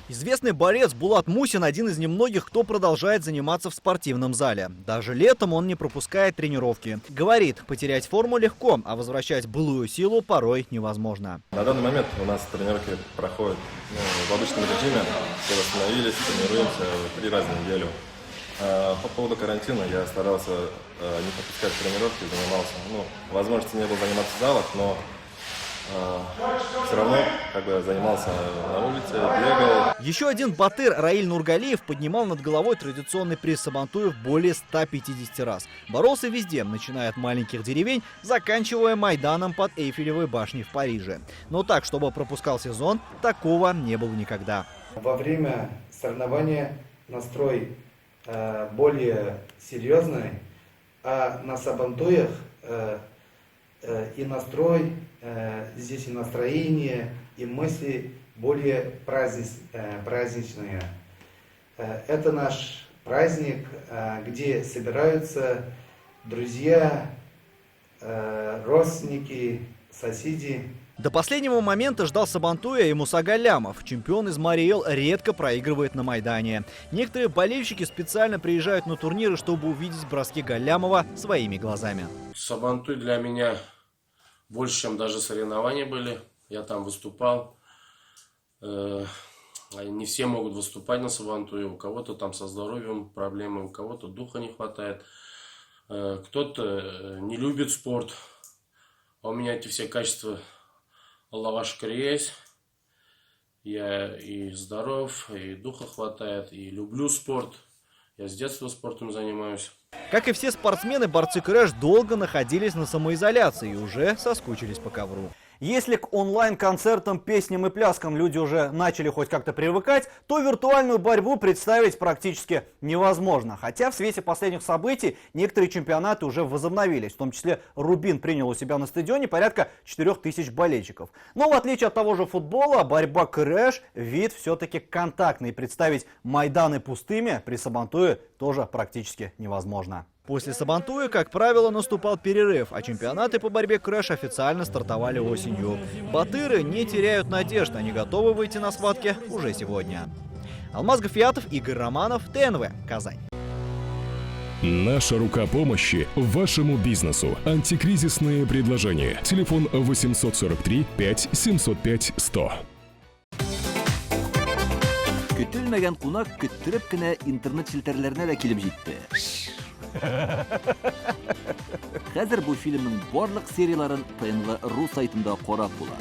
Известный борец Булат Мусин – один из немногих, кто продолжает заниматься в спортивном зале. Даже летом он не пропускает тренировки. Говорит, потерять форму легко, а возвращать былую силу порой невозможно. На данный момент у нас тренировки проходят в обычном режиме. Все восстановились, тренируемся 3 раза в неделю. По поводу карантина я старался не пропускать тренировки, занимался. Возможности не было заниматься в залах, но все равно занимался на улице, бегал. Еще один батыр Раиль Нургалиев поднимал над головой традиционный приз Сабантуев более 150 раз. Боролся везде, начиная от маленьких деревень, заканчивая Майданом под Эйфелевой башней в Париже. Но так, чтобы пропускал сезон, такого не было никогда. Во время соревнования настрой более серьезный, а на Сабантуях и настрой, здесь и настроение, и мысли более праздничные. Это наш праздник, где собираются друзья, родственники, соседи. До последнего момента ждал Сабантуя и Муса Галямов. Чемпион из Мариэл редко проигрывает на Майдане. Некоторые болельщики специально приезжают на турниры, чтобы увидеть броски Галямова своими глазами. Сабантуй для меня больше, чем даже соревнования были. Я там выступал. Не все могут выступать на Сабантуе. У кого-то там со здоровьем проблемы, у кого-то духа не хватает. Кто-то не любит спорт. А у меня эти все качества, Аллаху шукр, есть. Я и здоров, и духа хватает, и люблю спорт. Я с детства спортом занимаюсь. Как и все спортсмены, борцы Крэш долго находились на самоизоляции и уже соскучились по ковру. Если к онлайн-концертам, песням и пляскам люди уже начали хоть как-то привыкать, то виртуальную борьбу представить практически невозможно. Хотя в свете последних событий некоторые чемпионаты уже возобновились. В том числе Рубин принял у себя на стадионе порядка 4000 болельщиков. Но в отличие от того же футбола, борьба Крэш вид все-таки контактный. Представить Майданы пустыми при Сабантуе тоже практически невозможно. После Сабантуя, как правило, наступал перерыв, а чемпионаты по борьбе Крэш официально стартовали осенью. Батыры не теряют надежд, они готовы выйти на схватки уже сегодня. Алмаз Гафиятов, Игорь Романов, ТНВ, Казань. Наша рука помощи вашему бизнесу. Антикризисные предложения. Телефон 843 5 705 100. Көтелмәгән кунак көттөреп кенә интернет челтәрләренә дә килеп җитте. Хәзер бу фильмның барлык серияларын ТНВ.ру сайтында карап була.